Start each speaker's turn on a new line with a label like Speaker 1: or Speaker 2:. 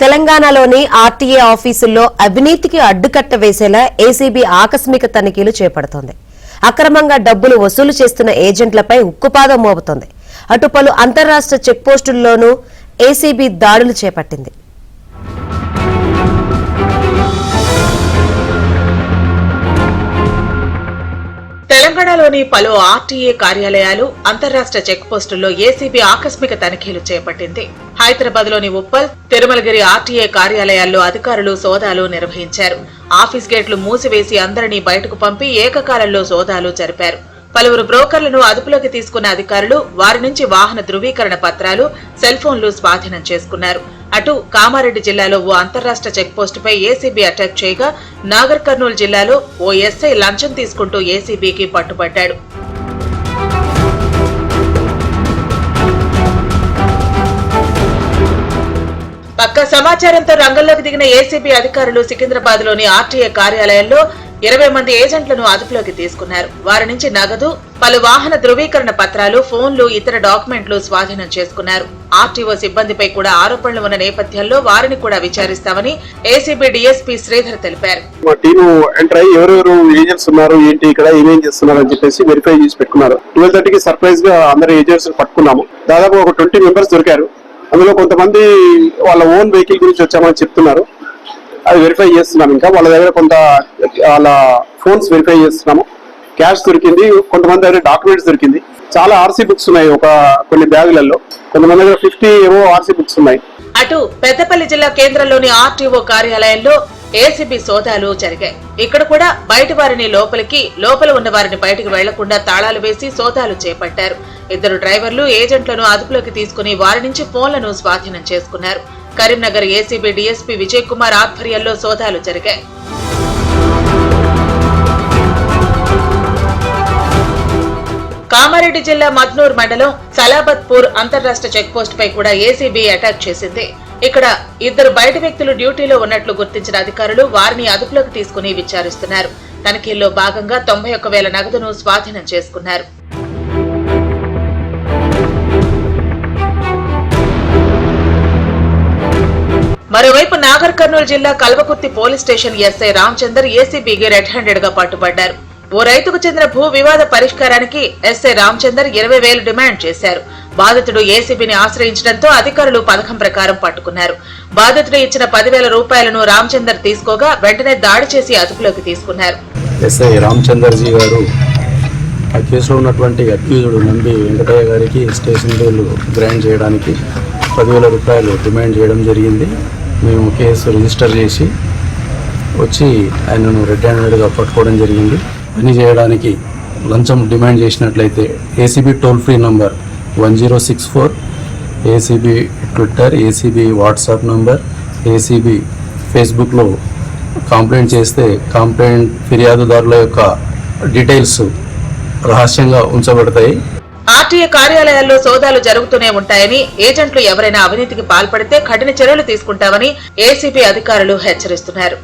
Speaker 1: తెలంగాణలోని ఆర్టీఏ ఆఫీసుల్లో అవినీతికి అడ్డుకట్ట వేసేలా ఏసీబీ ఆకస్మిక తనిఖీలు చేపడుతోంది. అక్రమంగా డబ్బులు వసూలు చేస్తున్న ఏజెంట్లపై ఉక్కుపాదం మోపుతోంది. అటు పలు అంతర్రాష్ట్ర చెక్పోస్టుల్లోనూ ఏసీబీ దాడులు చేపట్టింది.
Speaker 2: తెలంగాణలోని పలు ఆర్టీఏ కార్యాలయాలు, అంతర్రాష్ట్ర చెక్ పోస్టుల్లో ఏసీబీ ఆకస్మిక తనిఖీలు చేపట్టింది. హైదరాబాద్ లోని ఉప్పల్, తిరుమలగిరి ఆర్టీఏ కార్యాలయాల్లో అధికారులు సోదాలు నిర్వహించారు. ఆఫీస్ గేట్లు మూసివేసి అందరినీ బయటకు పంపి ఏకకాలంలో సోదాలు జరిపారు. పలువురు బ్రోకర్లను అదుపులోకి తీసుకున్న అధికారులు వారి నుంచి వాహన ధృవీకరణ పత్రాలు, సెల్ ఫోన్లు స్వాధీనం చేసుకున్నారు. అటు కామారెడ్డి జిల్లాలో ఓ అంతర్రాష్ట్ర చెక్ పోస్టుపై ఏసీబీ అటాక్ చేయగా, నాగర్ కర్నూలు జిల్లాలో ఓ ఎస్ఐ లంచం తీసుకుంటూ ఏసీబీకి పట్టుబడ్డాడు. పక్కా సమాచారంతో రంగంలోకి దిగిన ఏసీబీ అధికారులు సికింద్రాబాద్ లోని ఆర్టీఏ కార్యాలయంలో 20 మంది ఏజెంట్లను అదుపులోకి తీసుకున్నారు. వారి నుంచి నగదు, పలు వాహన ధృవీకరణ పత్రాలు, ఫోన్లు, ఇతర డాక్యుమెంట్లు స్వాధీనం చేసుకున్నారు. ఆర్టీఓ సిబ్బందిపై కూడా ఆరోపణలు ఉన్న నేపథ్యంలో వారిని కూడా విచారిస్తామని ఏసీబీ డీఎస్పీ శ్రీధర్ తెలిపారు.
Speaker 3: మా టీము ఎంటర్ అయ్యి ఎవరెవరు ఏజెంట్స్ ఉన్నారు, ఏంటి ఇక్కడ ఏమేం చేస్తున్నారు అని చెప్పేసి వెరిఫై చేసి పెట్టుకున్నారు. 12:30కి సర్ప్రైజ్ గా అందరు ఏజెంట్స్ పట్టుకున్నాము. దాదాపు ఒక 20 మెంబర్స్ దొరికారు. అందులో కొంతమంది వాళ్ళ ఓన్ వెహికల్ గురించి వచ్చామని చెప్తున్నారు. అది వెరిఫై చేస్తున్నాం. ఇంకా వాళ్ళ దగ్గర వాళ్ళ ఫోన్స్ వెరిఫై చేస్తున్నాము. క్యాష్ దొరికింది, కొంతమంది దగ్గర డాక్యుమెంట్స్ దొరికింది. చాలా ఆర్సీ బుక్స్ ఉన్నాయి కొన్ని బ్యాగులలో. కొంతమంది దగ్గర 50 ఏవో ఆర్సీ బుక్స్ ఉన్నాయి.
Speaker 2: అటు పెద్దపల్లి జిల్లా కేంద్రంలోని ఆర్టీఓ కార్యాలయంలో ఏసీబీ సోదాలు జరిగాయి. ఇక్కడ కూడా బయట వారిని లోపల ఉన్న వారిని బయటకు వెళ్లకుండా తాళాలు వేసి సోదాలు చేపట్టారు. 2 డ్రైవర్లు, ఏజెంట్లను అదుపులోకి తీసుకుని వారి నుంచి ఫోన్లను స్వాధీనం చేసుకున్నారు. కరీంనగర్ ఏసీబీ డీఎస్పీ విజయ్ కుమార్ ఆధ్వర్యంలో సోదాలు జరిగాయి. కామారెడ్డి జిల్లా మద్నూర్ మండలం సలాబత్పూర్ అంతర్రాష్ట్ర చెక్ పోస్ట్ పై కూడా ఏసీబీ అటాక్ చేసింది. ఇక్కడ 2 బయట వ్యక్తులు డ్యూటీలో ఉన్నట్లు గుర్తించిన అధికారులు వారిని అదుపులోకి తీసుకుని విచారిస్తున్నారు. తనిఖీల్లో భాగంగా 91,000 నగదును స్వాధీనం చేసుకున్నారు. మరోవైపు నాగర్ కర్నూలు జిల్లా Kalwakurthy police station SI Ramachandar ఏసీబీకి రెడ్ హ్యాండెడ్ గా పట్టుబడ్డారు. ఓ రైతుకు చెందిన భూ వివాద పరిష్కారానికి ఎస్ఐ రామచందర్ 20,000 డిమాండ్ చేశారు. బాధితుడు ఏసీబీని ఆశ్రయించడంతో అధికారులు పథకం ప్రకారం పట్టుకున్నారు. బాధితుడు ఇచ్చిన 10,000 రూపాయలను రామచందర్ తీసుకోగా వెంటనే దాడి చేసి అదుపులోకి తీసుకున్నారు.
Speaker 4: ఎస్ఐ రామచందర్ జీ గారు ఆ కేసులో ఉన్నటువంటి అక్యూజ్డ్ నంబి వెంకటయ్య గారికి స్టేషన్ బెయిల్ గ్రాంట్ చేయడానికి 10,000 రూపాయలు డిమాండ్ చేయడం జరిగింది. మేము కేసు రిజిస్టర్ చేసి వచ్చి ఆయనను రెడ్ హ్యాండెడ్గా పట్టుకోవడం జరిగింది. పని చేయడానికి లంచం డిమాండ్ చేసినట్లయితే ACB toll free number 1064, ACB Twitter, ACB WhatsApp number, ACB ఫేస్బుక్లో కంప్లైంట్ చేస్తే కంప్లైంట్ ఫిర్యాదుదారుల యొక్క డీటెయిల్స్ రహస్యంగా ఉంచబడతాయి.
Speaker 2: ఆర్టీఏ కార్యాలయాల్లో సోదాలు జరుగుతూనే ఉంటాయని, ఏజెంట్లు ఎవరైనా అవినీతికి పాల్పడితే కఠిన చర్యలు తీసుకుంటామని ఏసీబీ అధికారులు హెచ్చరిస్తున్నారు.